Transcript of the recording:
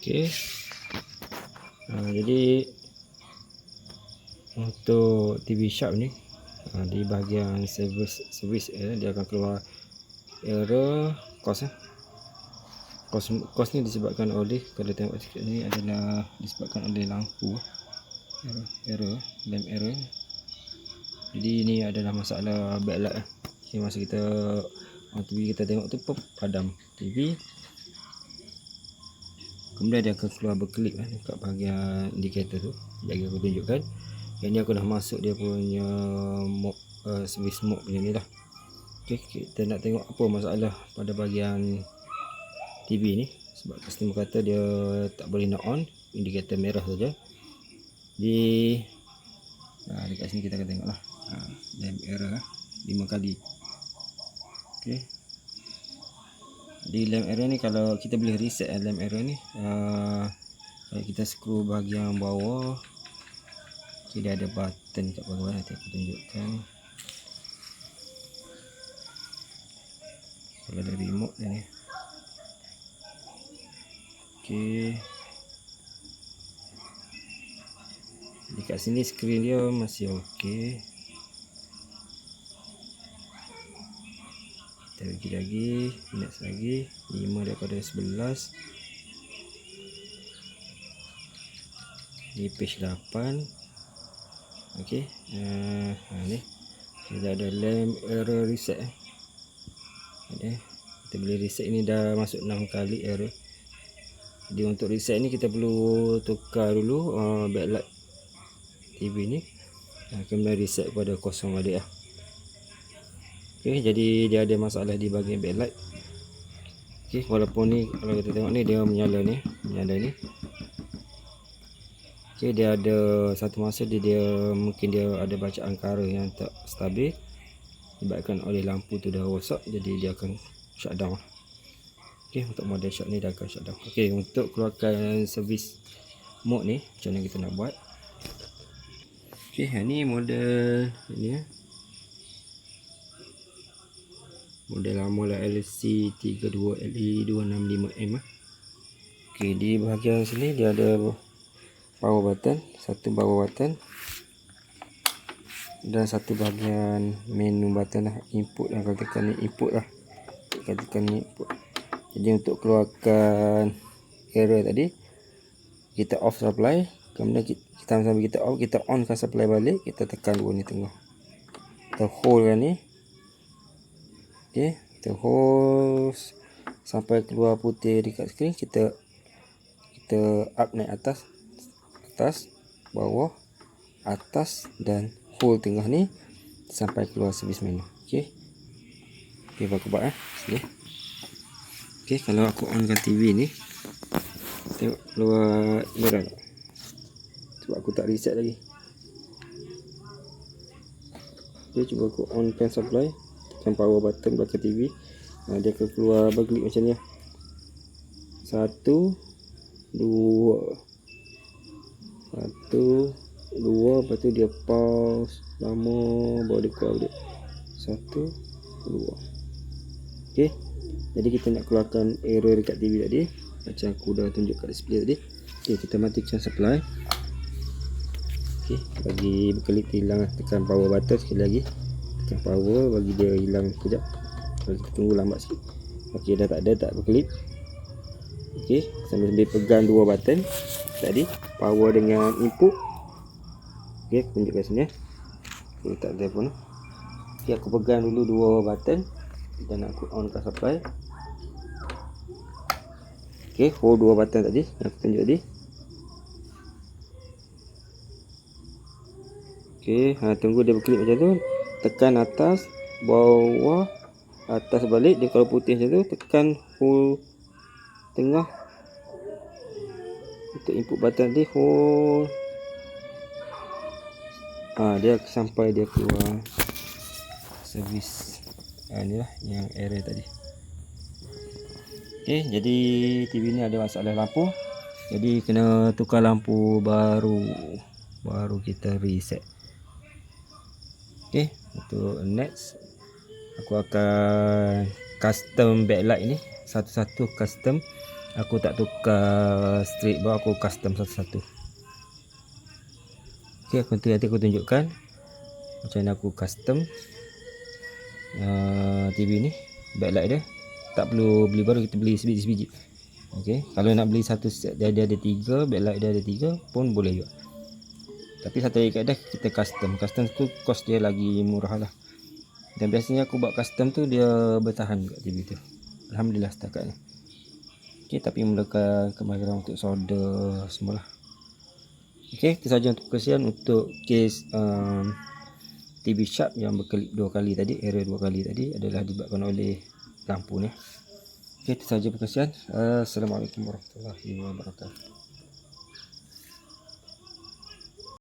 Okey. Jadi untuk TV Sharp ni, di bahagian service dia akan keluar error cost. Cost ni disebabkan oleh, kalau tengok sikit ni, adalah disebabkan oleh lampu error, lamp error. Jadi ini adalah masalah backlight. Okay, masa kita on TV kita tengok tu padam TV, kemudian dia akan keluar berkelip dekat bahagian indikator tu. Jadi aku tunjukkan. Yang ni aku dah masuk dia punya service mode punya ni dah. Okay, kita nak tengok apa masalah pada bahagian TV ni. Sebab customer kata dia tak boleh nak on, indikator merah saja. Di dekat sini kita akan tengok lah, lamp error 5 kali. Okay. Di lamp error ni, kalau kita boleh reset lamp error ni, kalau kita scroll bahagian bawah, okay, dia ada button kat bawah. Nanti aku tunjukkan. Kalau ada remote dia ni. Okay. Dekat sini skrin dia masih okey. Kita bagi lagi, next lagi 5 daripada 11. Ni page 8. Okey. Ni kita ada lamp error reset. Okay. Kita boleh reset. Ini dah masuk 6 kali error. Jadi untuk reset ni kita perlu tukar dulu backlight TV ni, kemudian reset kepada kosong balik lah. Okay, jadi dia ada masalah di bahagian backlight. Okay, walaupun ni kalau kita tengok ni dia menyala ni. Okay, dia ada satu masa dia mungkin dia ada bacaan angkara yang tak stabil disebabkan oleh lampu tu dah rosak, jadi dia akan shutdown. Okay, untuk model shot ni dia akan shutdown. Okay, untuk keluarkan service mode ni, macam mana kita nak buat? Okay, ni model ni model lama lah, LC32LE265M. Okay, di bahagian sini dia ada power button, satu power button dan satu bahagian menu button lah, input lah. Kalau tekan ni input lah, kalau tekan ni input. Jadi untuk keluarkan error tadi, kita off supply, kemudian kita sambil kita off, kita on kan supply balik, kita tekan dua ni tengah, kita hold kan ni. Okay, kita hold sampai keluar putih dekat skrin. Kita up naik atas, bawah, atas dan hold tengah ni sampai keluar service menu. Okay, aku buat sini. Okay, kalau aku onkan TV ni, tengok keluar merah tak? Sebab aku tak reset lagi. Okay, cuba aku onkan supply, tekan power button belakang TV. Dia akan keluar berkelip macam ni. 1, 2, 1, 2, lepas tu dia pause lama, baru dia keluar balik. 1, 2. Okay, jadi kita nak keluarkan error dekat TV tadi, macam aku dah tunjuk kat display tadi. Okay, kita matikan supply. Okay, bagi berkelip hilang, tekan power button sekali lagi, tekan power bagi dia hilang sekejap. Kita tunggu lambat sikit. Okay, dah tak berkelip. Okay, sambil pegang dua button tadi, power dengan input. Okay, aku tunjukkan sini. Aku letak telefon. Okay, aku pegang dulu dua button dan aku onkan supply. Okay, hold dua button tadi yang aku tunjuk tadi. Okay, tunggu dia berkelip macam tu. Tekan atas, bawah, atas balik. Dia kalau putih macam tu, tekan hold tengah. Untuk input button tadi, hold. Dia sampai dia keluar servis. Ni lah yang error tadi. Okay, jadi TV ni ada masalah lampu. Jadi kena tukar lampu baru kita reset. Okay, untuk next aku akan custom backlight ni, satu-satu custom. Aku tak tukar straight bar, aku custom satu-satu. Okey, nanti aku tunjukkan macam mana aku custom TV ni, backlight dia. Tak perlu beli baru, kita beli sebiji-sebiji. Okey, kalau nak beli satu set dia ada 3, backlight dia ada 3 pun boleh juga. Tapi satu lagi kaedah, kita custom tu kos dia lagi murah lah. Dan biasanya aku buat custom tu dia bertahan kat TV tu, alhamdulillah setakat ni. Okey, tapi memerlukan kemahiran untuk solder semualah. Okey, itu saja untuk perkongsian untuk kes TV Sharp yang berkelip 2 kali tadi, error 2 kali tadi adalah disebabkan oleh lampu ni. Okey, itu saja perkongsian. Assalamualaikum warahmatullahi wabarakatuh.